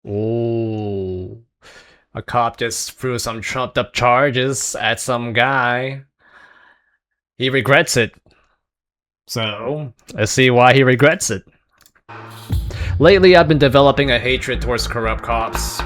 Ooh. A cop just threw some trumped up charges at some guy. He regrets it. So, let's see why he regrets it. Lately, I've been developing a hatred towards corrupt cops.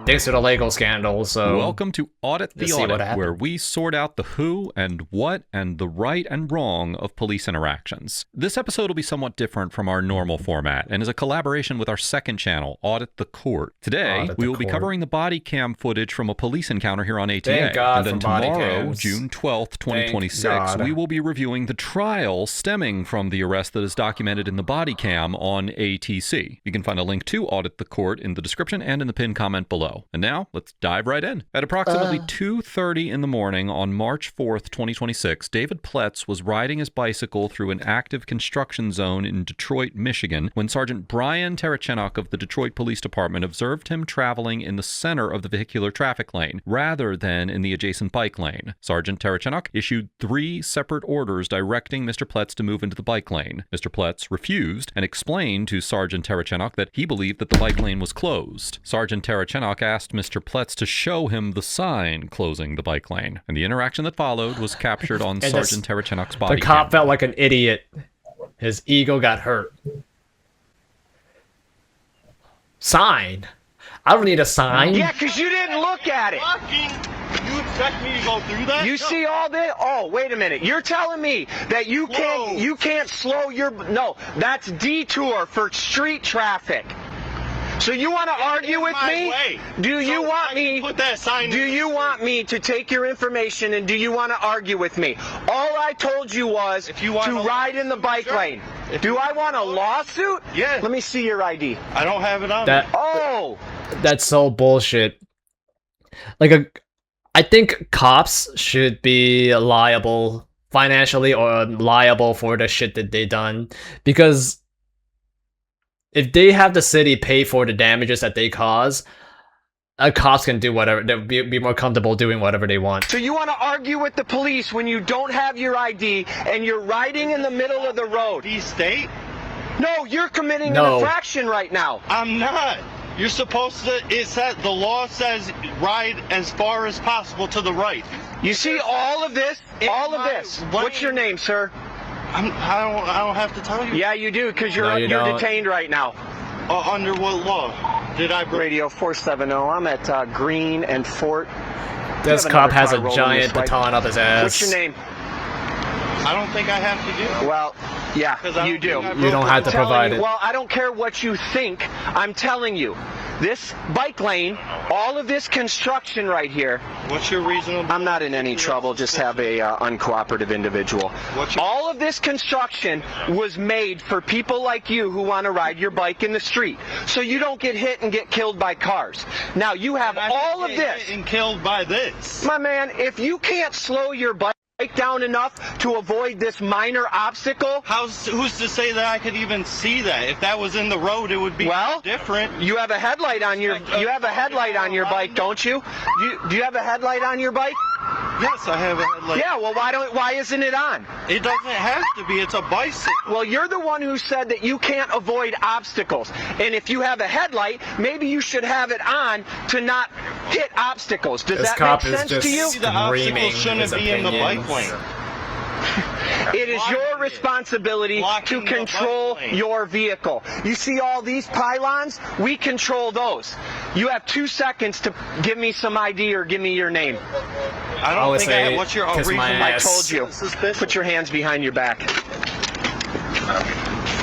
Thanks to the Lego scandal, so... Welcome to Audit the Audit, where we sort out the who and what and the right and wrong of police interactions. This episode will be somewhat different from our normal format and is a collaboration with our second channel, Audit the Court. Today, we will be covering the body cam footage from a police encounter here on ATA. Thank God, and then tomorrow, June 12th, 2026, we will be reviewing the trial stemming from the arrest that is documented in the body cam on ATC. You can find a link to Audit the Court in the description and in the pinned comment below. And now, let's dive right in. At approximately 2:30 in the morning on March 4th, 2026, David Pletz was riding his bicycle through an active construction zone in Detroit, Michigan, when Sergeant Brian Terachenok of the Detroit Police Department observed him traveling in the center of the vehicular traffic lane, rather than in the adjacent bike lane. Sergeant Terachenok issued 3 separate orders directing Mr. Pletz to move into the bike lane. Mr. Pletz refused and explained to Sergeant Terachenok that he believed that the bike lane was closed. Sergeant Terachenok asked Mr. Pletz to show him the sign closing the bike lane, and the interaction that followed was captured on Sergeant Terachenok's body The cop cam. felt like an idiot. His ego got hurt. Sign? I don't need a sign. Yeah, because you didn't look at it. You expect me to go through that? You see all this? Oh, wait a minute. You're telling me that you can't slow your... No, that's detour for street traffic. So you want to argue with me? Do you want me? Put that sign. Do you want me to take your information and do you want to argue with me? All I told you was to ride in the bike lane. Do I want a lawsuit? Yeah. Let me see your ID. I don't have it on. That's so bullshit. I think cops should be liable financially or liable for the shit that they done, because if they have the city pay for the damages that they cause, cops can do whatever. They'll be more comfortable doing whatever they want. So you want to argue with the police when you don't have your ID and you're riding in the middle of the road? State? No, you're committing an infraction right now. I'm not. You're supposed to. It said the law says ride as far as possible to the right. You see all of this? All of this. What's your name, sir? I don't have to tell you. Yeah, you do, because you're detained right now. Under what law? Did I... Radio 470. I'm at Green and Fort. This cop has a giant baton up his ass. What's your name? I don't think I have to do. Well, yeah, you do. You don't have to provide it. Well, I don't care what you think. I'm telling you. This bike lane, all of this construction right here. What's your reason? I'm not in any trouble, just have a uncooperative individual. All of this construction was made for people like you who want to ride your bike in the street, so you don't get hit and get killed by cars. Now, you have all of this. And killed by this. My man, if you can't slow your bike down enough to avoid this minor obstacle. Who's to say that I could even see that? If that was in the road, it would be different. You have a headlight on your your bike, don't you? Do you have a headlight on your bike? Yes, I have a headlight. Yeah, well, why isn't it on? It doesn't have to be. It's a bicycle. Well, you're the one who said that you can't avoid obstacles. And if you have a headlight, maybe you should have it on to not hit obstacles. Does that make sense to you? The obstacles shouldn't be in the bike lane. It is your responsibility to control your vehicle. You see all these pylons? We control those. You have 2 seconds to give me some ID or give me your name. I don't think I have. What's your reason? I told you. Put your hands behind your back.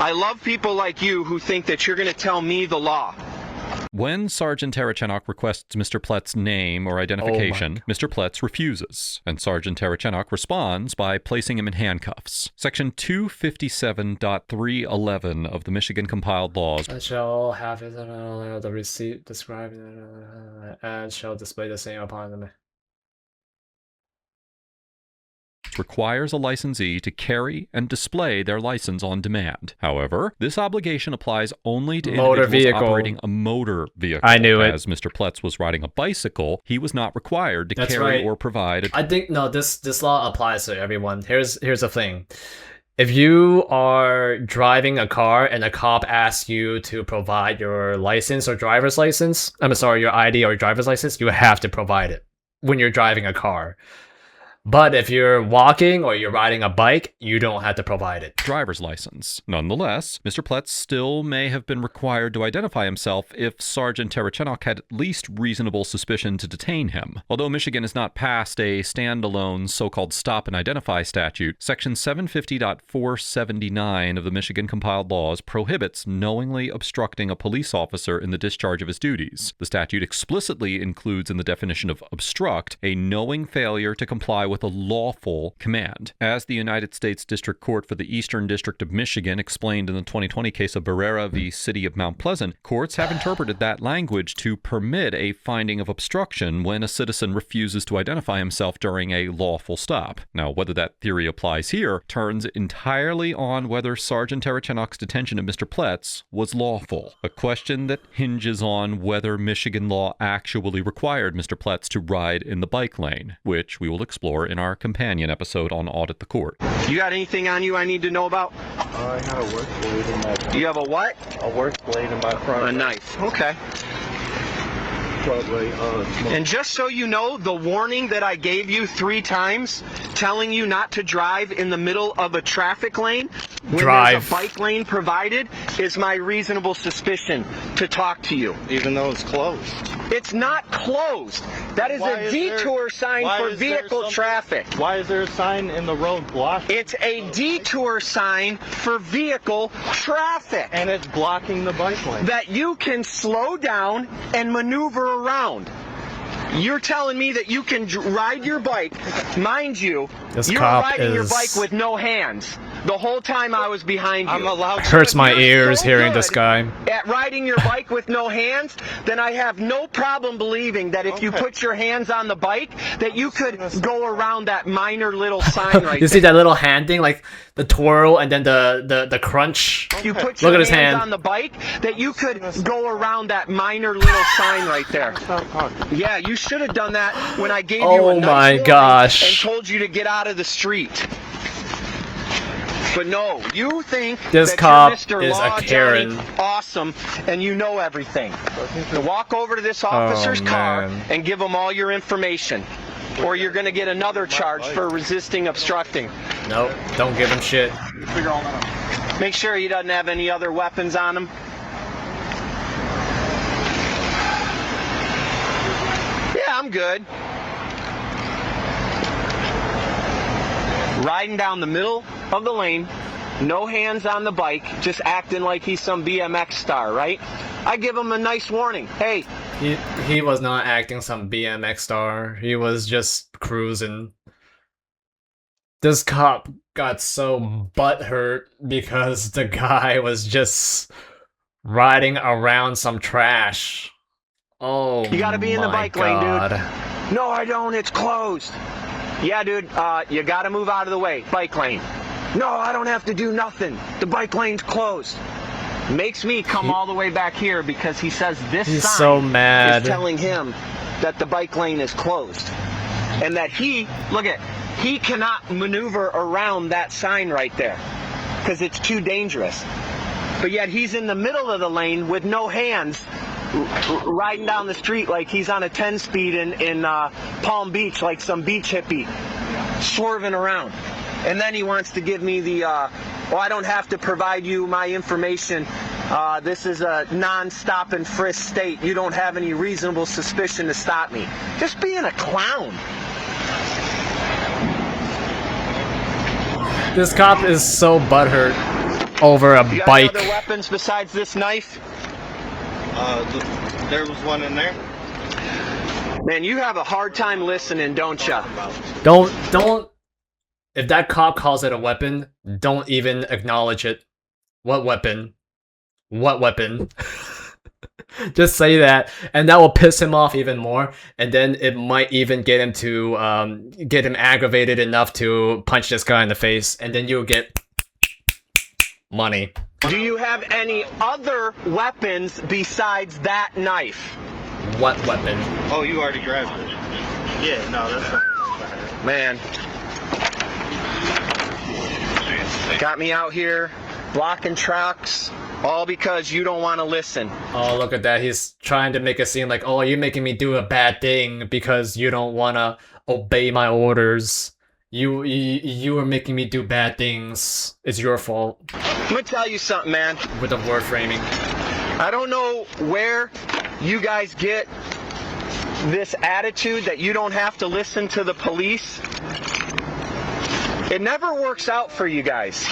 I love people like you who think that you're going to tell me the law. When Sergeant Terachenok requests Mr. Pletz's name or identification, Mr. Pletz refuses, and Sergeant Terachenok responds by placing him in handcuffs. Section 257.311 of the Michigan Compiled Laws shall have the receipt described and shall display the same upon them. requires a licensee to carry and display their license on demand. However, this obligation applies only to individuals operating a motor vehicle. I knew it. As Mr. Pletz was riding a bicycle, he was not required to carry or provide. I think no, this law applies to everyone. Here's the thing. if you are driving a car and a cop asks you to provide your license or driver's license, I'm sorry, your ID or driver's license, you have to provide it when you're driving a car. But if you're walking or you're riding a bike, you don't have to provide it. Driver's license. Nonetheless, Mr. Pletz still may have been required to identify himself if Sergeant Terechenock had at least reasonable suspicion to detain him. Although Michigan has not passed a standalone so-called stop and identify statute, Section 750.479 of the Michigan compiled laws prohibits knowingly obstructing a police officer in the discharge of his duties. The statute explicitly includes in the definition of obstruct a knowing failure to comply with a lawful command. As the United States District Court for the Eastern District of Michigan explained in the 2020 case of Barrera v. City of Mount Pleasant, courts have interpreted that language to permit a finding of obstruction when a citizen refuses to identify himself during a lawful stop. Now, whether that theory applies here turns entirely on whether Sergeant Terechenock's detention of Mr. Pletz was lawful, a question that hinges on whether Michigan law actually required Mr. Pletz to ride in the bike lane, which we will explore in our companion episode on Audit the Court. You got anything on you I need to know about? I had a work blade in my front. You have a what? A work blade in my front. A knife. Okay. Probably, And just so you know, the warning that I gave you 3 times, telling you not to drive in the middle of a traffic lane when there's a bike lane provided, is my reasonable suspicion to talk to you. even though it's closed. It's not closed. That is a detour sign for vehicle traffic. Why is there a sign in the road blocking? It's a detour sign for vehicle traffic. And it's blocking the bike lane. That you can slow down and maneuver around. You're telling me that you can ride your bike. Mind you, you're riding your bike with no hands. The whole time I was behind you. I'm allowed to. Hurts my ears hearing this guy. At riding your bike with no hands, then I have no problem believing that if you put your hands on the bike, that you could go around that minor little sign right You see that little hand thing, like the twirl and then the crunch? You put Look your at his hands hand. on the bike, that you could go around that minor little sign right there. Yeah, you should have done that when I gave you a Oh nice my warning gosh. and told you to get out of the street. But no, you think This that cop you're Mr. is a Law Karen. Johnny awesome and you know everything. So walk over to this officer's car man. and give him all your information. Or you're going to get another charge for resisting obstructing. Nope, don't give him shit. Figure all that out. Make sure he doesn't have any other weapons on him. Yeah, I'm good. Riding down the middle of the lane, no hands on the bike, just acting like he's some BMX star, right? I give him a nice warning. Hey, He was not acting some BMX star. He was just cruising. This cop got so butthurt because the guy was just riding around some trash. Oh, you gotta be in the my bike lane, God. dude. No, I don't. It's closed. Yeah, dude, you gotta move out of the way. Bike lane. No, I don't have to do nothing. The bike lane's closed. Makes me come all the way back here because he says this He's sign so mad. is telling him that the bike lane is closed. And that he cannot maneuver around that sign right there because it's too dangerous. But yet he's in the middle of the lane with no hands, riding down the street like he's on a 10-speed in Palm Beach, like some beach hippie, swerving around. And then he wants to give me the, I don't have to provide you my information. This is a non-stop and frisk state. You don't have any reasonable suspicion to stop me. Just being a clown. This cop is so butthurt over a You got bike. any other weapons besides this knife? There was one in there. Man, you have a hard time listening, don't ya? Don't. If that cop calls it a weapon, don't even acknowledge it. What weapon? What weapon? Just say that, and that will piss him off even more. And then it might even get him to get him aggravated enough to punch this guy in the face, and then you'll get money. Do you have any other weapons besides that knife? What weapon? Oh, you already grabbed it. Yeah, no, that's not. Man. Got me out here blocking trucks, all because you don't want to listen. Oh, look at that. He's trying to make it seem like, oh, you're making me do a bad thing because you don't want to obey my orders. You are making me do bad things. It's your fault. I'm gonna tell you something, man. With the word framing. I don't know where you guys get this attitude that you don't have to listen to the police. It never works out for you guys.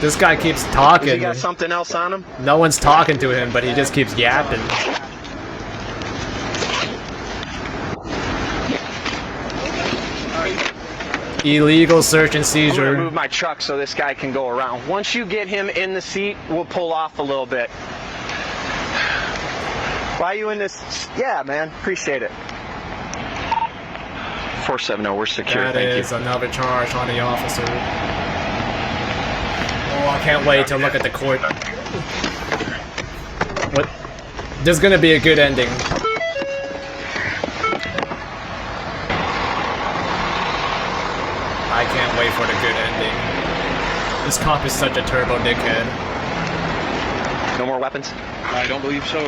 This guy keeps Has talking. he got something else on him? No one's talking to him, but he just keeps yapping. Illegal search and I'm gonna seizure. move my truck so this guy can go around. Once you get him in the seat, we'll pull off a little bit. Why are you in this? Yeah, man. Appreciate it. 470, we're secure. That Thank is you. another charge on the officer. Oh, I can't wait to look at the court. What? There's gonna be a good ending. I can't wait for the good ending. This cop is such a turbo dickhead. No more weapons? I don't believe so.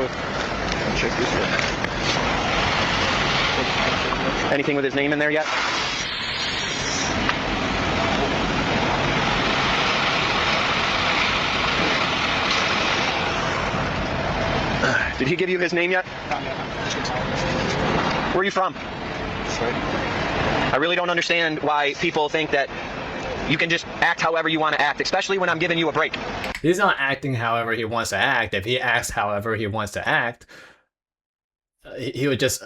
Check this out. Anything with his name in there yet? Did he give you his name yet? Where are you from? I really don't understand why people think that you can just act however you want to act, especially when I'm giving you a break. He's not acting however he wants to act. If he acts however he wants to act, he would just...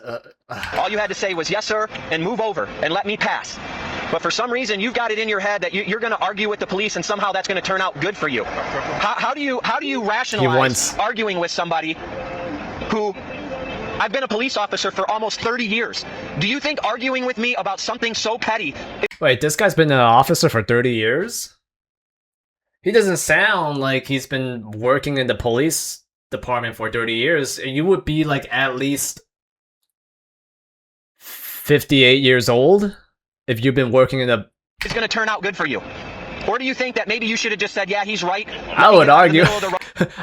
All you had to say was yes, sir, and move over and let me pass. But for some reason, you've got it in your head that you're going to argue with the police and somehow that's going to turn out good for you. How do you rationalize arguing with somebody who... I've been a police officer for almost 30 years. Do you think arguing with me about something so petty... Wait, this guy's been an officer for 30 years? He doesn't sound like he's been working in the police department for 30 years. You would be like at least 58 years old if you've been working in the... It's going to turn out good for you? Or do you think that maybe you should have just said, yeah, he's right? I would argue.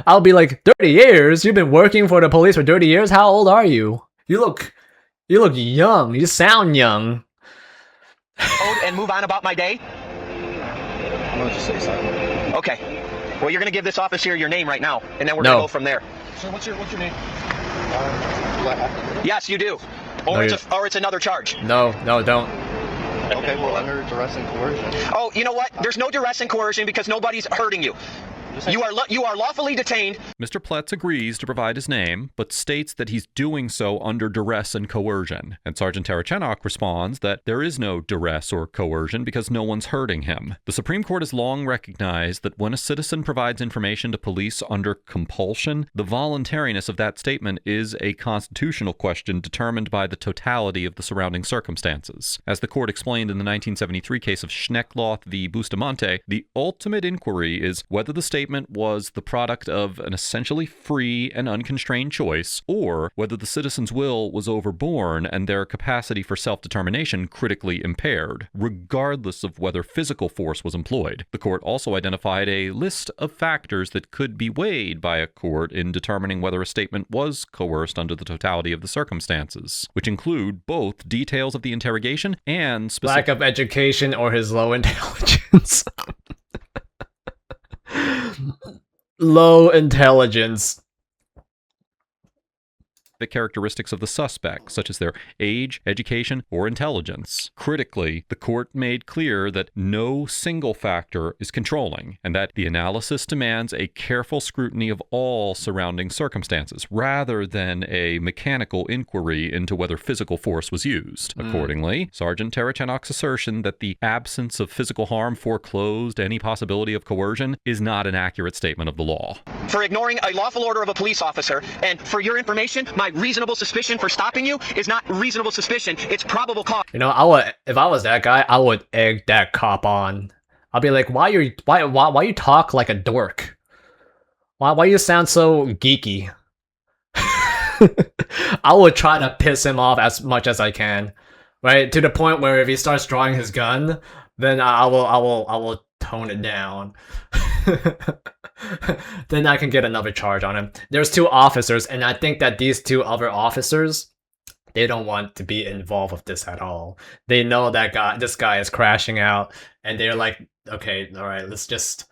I'll be like, 30 years? You've been working for the police for 30 years? How old are you? You look young. You sound young. And move on about my day? I'm gonna just say something. Okay. Well, you're going to give this officer your name right now, and then we're going to go from there. Sir, what's your name? Yes, you do. No, Or it's another charge. No, don't. Okay, well, under duress and coercion. Oh, you know what? There's no duress and coercion because nobody's hurting you. You are lawfully detained. Mr. Pletz agrees to provide his name, but states that he's doing so under duress and coercion. And Sergeant Tarachenok responds that there is no duress or coercion because no one's hurting him. The Supreme Court has long recognized that when a citizen provides information to police under compulsion, the voluntariness of that statement is a constitutional question determined by the totality of the surrounding circumstances. As the court explained in the 1973 case of Schneckloth v. Bustamante, the ultimate inquiry is whether the statement was the product of an essentially free and unconstrained choice, or whether the citizen's will was overborne and their capacity for self-determination critically impaired, regardless of whether physical force was employed. The court also identified a list of factors that could be weighed by a court in determining whether a statement was coerced under the totality of the circumstances, which include both details of the interrogation and lack of education or his low intelligence. Low intelligence. The characteristics of the suspect, such as their age, education, or intelligence. Critically, the court made clear that no single factor is controlling, and that the analysis demands a careful scrutiny of all surrounding circumstances, rather than a mechanical inquiry into whether physical force was used. Accordingly, Sergeant Tarachenok's assertion that the absence of physical harm foreclosed any possibility of coercion is not an accurate statement of the law. For ignoring a lawful order of a police officer, and for your information, my reasonable suspicion for stopping you is not reasonable suspicion, it's probable cause. You know, if I was that guy, I would egg that cop on. I'll be like, why you talk like a dork? Why you sound so geeky? I would try to piss him off as much as I can. right? To the point where if he starts drawing his gun, then I will tone it down. Then I can get another charge on him. There's 2 officers, and I think that these 2 other officers, they don't want to be involved with this at all. They know that this guy is crashing out, and they're like, okay, all right, let's just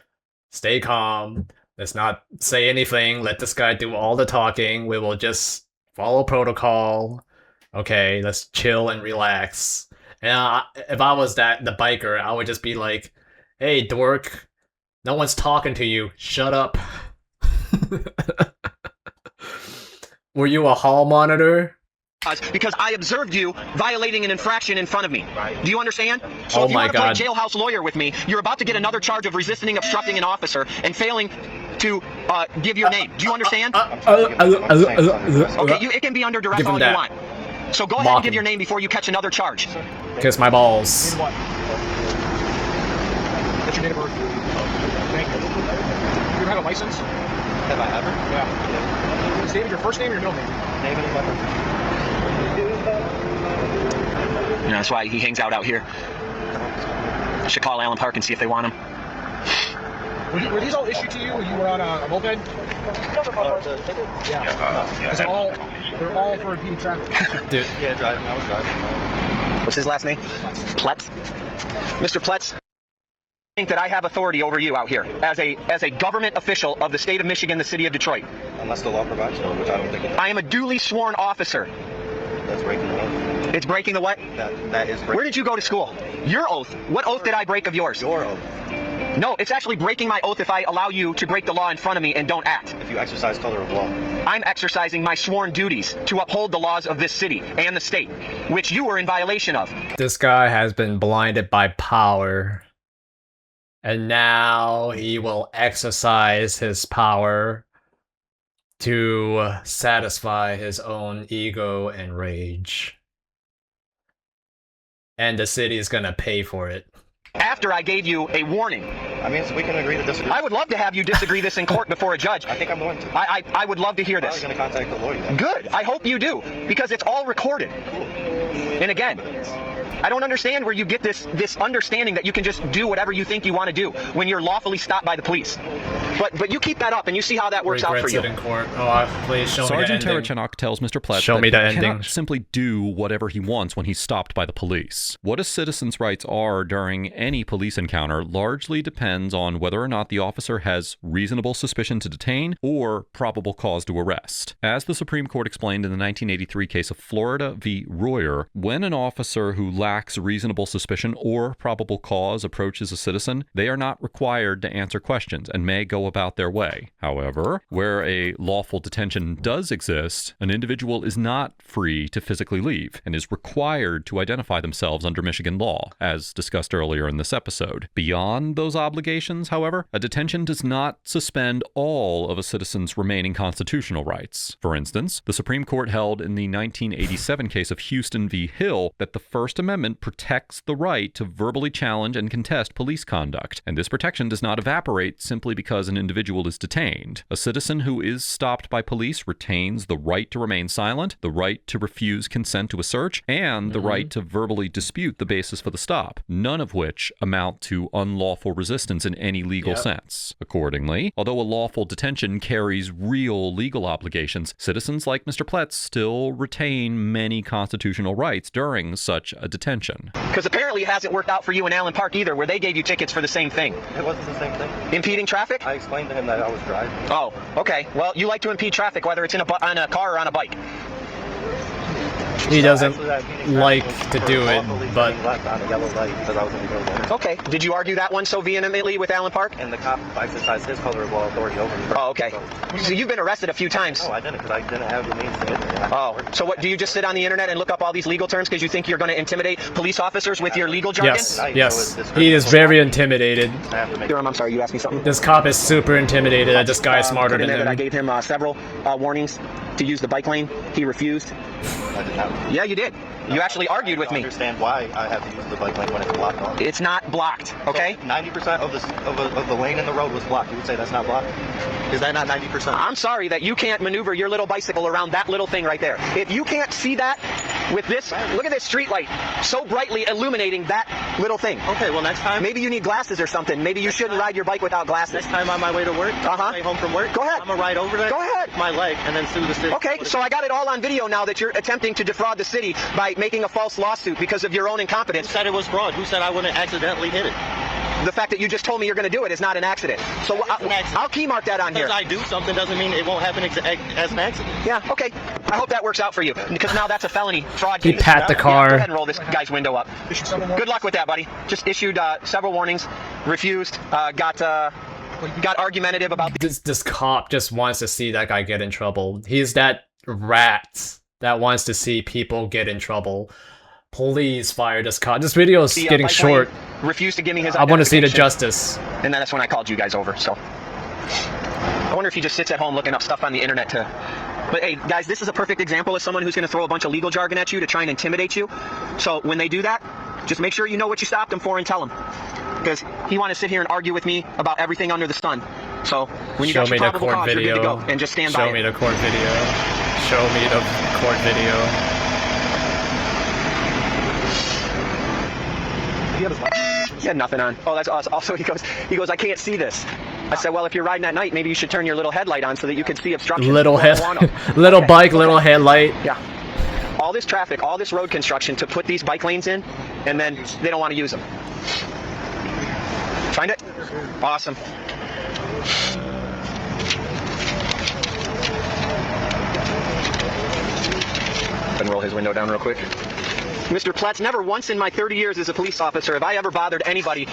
stay calm. Let's not say anything. Let this guy do all the talking. We will just follow protocol. Okay, let's chill and relax. And if I was the biker, I would just be like, hey, dork, no one's talking to you. Shut up. Were you a hall monitor? Because I observed you violating an infraction in front of me. Do you understand? So Oh if you my want to play God. jailhouse lawyer with me, you're about to get another charge of resisting obstructing an officer and failing to give your name. Do you understand? Okay, it can be under duress Give him all that. you want. So go ahead and give your name before you catch another charge. Kiss my balls. What's your date of birth? Thank you. You ever had a license? Have I ever? Yeah. Is David your first name or your middle name? David is my first name. You know, that's why he hangs out here. Should call Allen Park and see if they want him. Were these all issued to you when you were on a moped? Yeah. Is it all? They're all for impeding traffic. Dude, Yeah, driving. I was driving. What's his last name? Pletz. Mr. Pletz, I think that I have authority over you out here as a government official of the state of Michigan, the city of Detroit. Unless the law provides for it, which I don't think it is. I am a duly sworn officer. That's breaking the law. It's breaking the what? That is breaking. Where did you go to school? Your oath. What oath did I break of yours? Your oath. No, it's actually breaking my oath if I allow you to break the law in front of me and don't act. If you exercise color of law. I'm exercising my sworn duties to uphold the laws of this city and the state, which you were in violation of. this guy has been blinded by power. And now he will exercise his power to satisfy his own ego and rage. And the city is gonna pay for it. After I gave you a warning. I mean, so we can agree to disagree. I would love to have you disagree this in court before a judge. I think I'm going to. I would love to hear I'm this. probably going to contact the lawyer then. Good. I hope you do, because it's all recorded. And again, I don't understand where you get this understanding that you can just do whatever you think you want to do when you're lawfully stopped by the police. But you keep that up and you see how that works out for Regrets you. it in court. Oh, please show Sergeant me the ending. Terechenock tells Mr. Pletz Show that me the he ending. cannot simply do whatever he wants when he's stopped by the police. What a citizen's rights are during any police encounter largely depends on whether or not the officer has reasonable suspicion to detain or probable cause to arrest. As the Supreme Court explained in the 1983 case of Florida v. Royer, when an officer who lacks reasonable suspicion or probable cause approaches a citizen, they are not required to answer questions and may go about their way. However, where a lawful detention does exist, an individual is not free to physically leave and is required to identify themselves under Michigan law, as discussed earlier in this episode. Beyond those obligations, however, a detention does not suspend all of a citizen's remaining constitutional rights. For instance, the Supreme Court held in the 1987 case of Houston v. Hill that the First Amendment protects the right to verbally challenge and contest police conduct, and this protection does not evaporate simply because an individual is detained. A citizen who is stopped by police retains the right to remain silent, the right to refuse consent to a search, and the right to verbally dispute the basis for the stop, none of which amount to unlawful resistance in any legal sense. Accordingly, although a lawful detention carries real legal obligations, citizens like Mr. Pletz still retain many constitutional rights during such a detention. Because apparently it hasn't worked out for you in Allen Park either, where they gave you tickets for the same thing. It wasn't the same thing. Impeding traffic? I explained to him that I was driving. Oh, okay. Well, you like to impede traffic, whether it's on a car or on a bike. He doesn't Actually, that impeding like traffic to was do for it, lawfully but turning left on a yellow light because I was in the middle lane. Okay. Did you argue that one so vehemently with Allen Park? And the cop exercised his color of law authority over me. Oh, okay. So you've been arrested a few times. No, I didn't, because I didn't have the means to get there. Oh, so what, do you just sit on the internet and look up all these legal terms because you think you're going to intimidate police officers with your legal jargon? yes. He is very intimidated. I have to make Durham, I'm sorry, you asked me something? This cop is super intimidated that this guy is smarter Put in than there that I him. gave him several warnings to use the bike lane. He refused. I didn't have. Yeah, you did. You actually argued with I me. understand why I have to use the bike lane when it's blocked off. It's not blocked, okay? 90% of the lane in the road was blocked. You would say that's not blocked? Is that not 90%? I'm sorry that you can't maneuver your little bicycle around that little thing right there. If you can't see that, with this. Look at this street light, so brightly illuminating that little thing. Okay, well, next time. Maybe you need glasses or something. Maybe you shouldn't ride your bike without glasses. Next time on my way to work, way home from work, Go ahead. I'm going to ride over there. Go ahead. My leg, and then sue the city. Okay, so I got it all on video now that you're attempting to defraud the city by making a false lawsuit because of your own Who incompetence. said it was fraud? Who said I wouldn't accidentally hit it? The fact that you just told me you're going to do it is not an accident. So It's an accident. I'll key mark that on here. Because I do something doesn't mean it won't happen as an accident. Yeah, okay. I hope that works out for you because now that's a felony fraud He case. pat the Yeah, car. go ahead and roll this guy's window up. Good luck with that, buddy. Just issued several warnings, refused, got argumentative about This cop just wants to see that guy get in trouble. He's that rat that wants to see people get in trouble. Please fire this cop. This video is the getting bike short. lane, refused to give me his I want to see the identification. justice. And then that's when I called you guys over, so. I wonder if he just sits at home looking up stuff on the internet to... But hey, guys, this is a perfect example of someone who's going to throw a bunch of legal jargon at you to try and intimidate you. So when they do that, just make sure you know what you stopped him for and tell him. Because he want to sit here and argue with me about everything under the sun. So when you Show got me your the probable court cause, you're good to video. go. And just stand by Show me it. the court video. Show me the court video. He had nothing on. Oh, that's awesome. Also, he goes, I can't see this. I said, well, if you're riding at night, maybe you should turn your little headlight on so that you can see obstruction. Little head, Marijuana. little Okay, bike, go little ahead. headlight. Yeah. All this traffic, all this road construction to put these bike lanes in, and then they don't want to use them. Find it? Awesome. And roll his window down real quick. Mr. Platz, never once in my 30 years as a police officer have I ever bothered anybody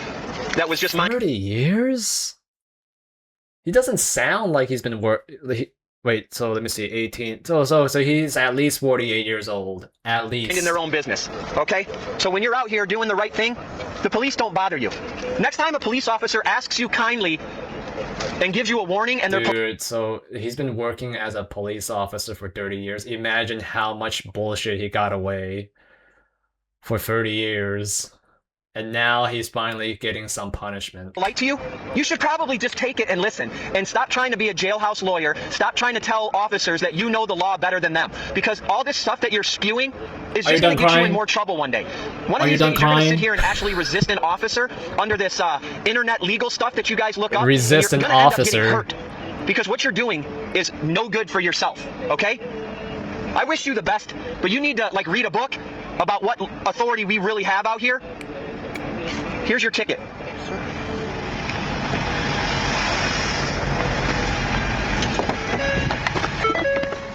that was just my... 30 years? He doesn't sound like he's been Wait, so let me see, 18. So he's at least 48 years old. At least. in their own business, okay? So when you're out here doing the right thing, the police don't bother you. Next time a police officer asks you kindly and gives you a warning and they're... Dude, so he's been working as a police officer for 30 years. Imagine how much bullshit he got away for 30 years. And now he's finally getting some punishment. polite to you, you should probably just take it and listen and stop trying to be a jailhouse lawyer. Stop trying to tell officers that you know the law better than them, because all this stuff that you're spewing is Are you just going done to get you crying? in more trouble one day. One Are of you these done days you're going to sit crying? here and actually resist an officer under this internet legal stuff that you guys look up. Resist and an you're gonna end up officer. getting hurt, because what you're doing is no good for yourself, okay? I wish you the best, but you need to read a book about what authority we really have out here. Here's your ticket.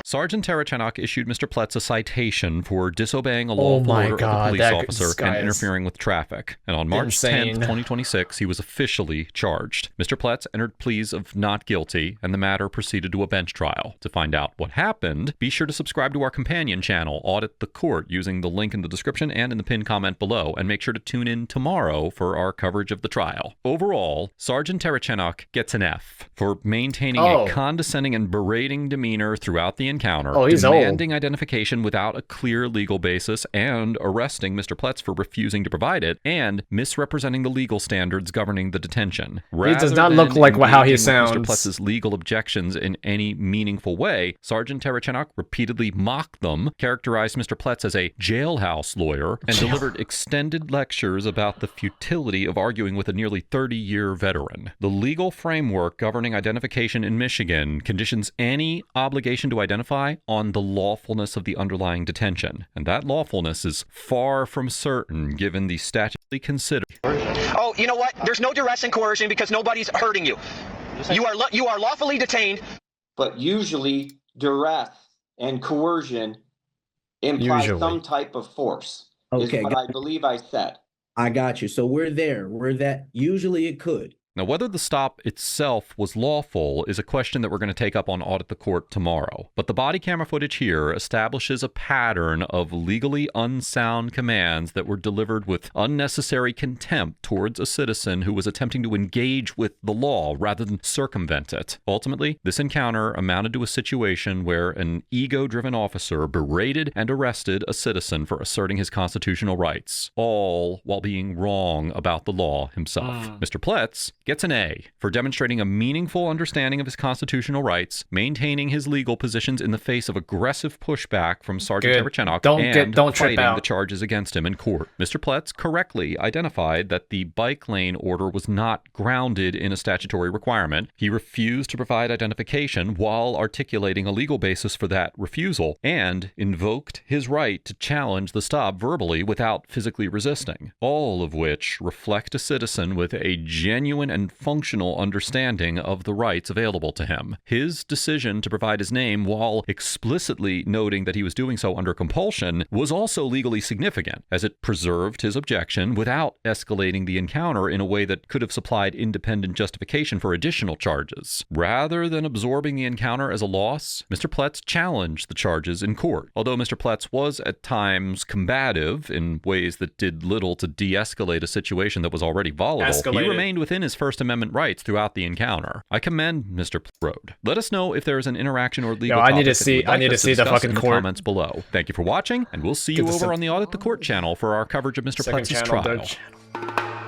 Sergeant Tarachanok issued Mr. Pletz a citation for disobeying a Oh lawful my order God, of the that police officer this guy and is interfering with traffic. And on March insane. 10th, 2026, he was officially charged. Mr. Pletz entered pleas of not guilty, and the matter proceeded to a bench trial. To find out what happened, be sure to subscribe to our companion channel, Audit the Court, using the link in the description and in the pinned comment below, and make sure to tune in tomorrow for our coverage of the trial. Overall, Sergeant Tarachanok gets an F for maintaining Oh. a condescending and berating demeanor throughout the encounter, Oh, he's old. demanding identification without a clear legal basis, and arresting Mr. Pletz for refusing to provide it, and misrepresenting the legal standards governing the detention. He does Rather not look than like how he engaging with sounds. Mr. Pletz's legal objections in any meaningful way, Sergeant Tarachanok repeatedly mocked them, characterized Mr. Pletz as a jailhouse lawyer, and delivered extended lectures about the futility of arguing with a nearly 30-year veteran. The legal framework governing identification in Michigan conditions any obligation to identify on the lawfulness of the underlying detention, and that lawfulness is far from certain given the statutorily considered. Oh, you know what? There's no duress and coercion because nobody's hurting you. You are lawfully detained. But usually duress and coercion imply Usually. some type of force. Okay, Is what I believe I said. I got you. So we're there. We're that. Usually it could. Now, whether the stop itself was lawful is a question that we're going to take up on Audit the Court tomorrow. But the body camera footage here establishes a pattern of legally unsound commands that were delivered with unnecessary contempt towards a citizen who was attempting to engage with the law rather than circumvent it. Ultimately, this encounter amounted to a situation where an ego-driven officer berated and arrested a citizen for asserting his constitutional rights, all while being wrong about the law himself. Mr. Pletz gets an A for demonstrating a meaningful understanding of his constitutional rights, maintaining his legal positions in the face of aggressive pushback from Sergeant Tavernok, and don't trip fighting out. the charges against him in court. Mr. Pletz correctly identified that the bike lane order was not grounded in a statutory requirement. He refused to provide identification while articulating a legal basis for that refusal, and invoked his right to challenge the stop verbally without physically resisting, all of which reflect a citizen with a genuine and functional understanding of the rights available to him. His decision to provide his name while explicitly noting that he was doing so under compulsion was also legally significant, as it preserved his objection without escalating the encounter in a way that could have supplied independent justification for additional charges. Rather than absorbing the encounter as a loss, Mr. Pletz challenged the charges in court. Although Mr. Pletz was at times combative in ways that did little to de-escalate a situation that was already volatile, he remained within his First Amendment rights throughout the encounter. I commend Mr. Road. Let us know if there is an interaction or legal topic I need to see the fucking court. Comments below. Thank you for watching, and we'll see you over on the Audit the Court channel for our coverage of Mr. Pletz's trial.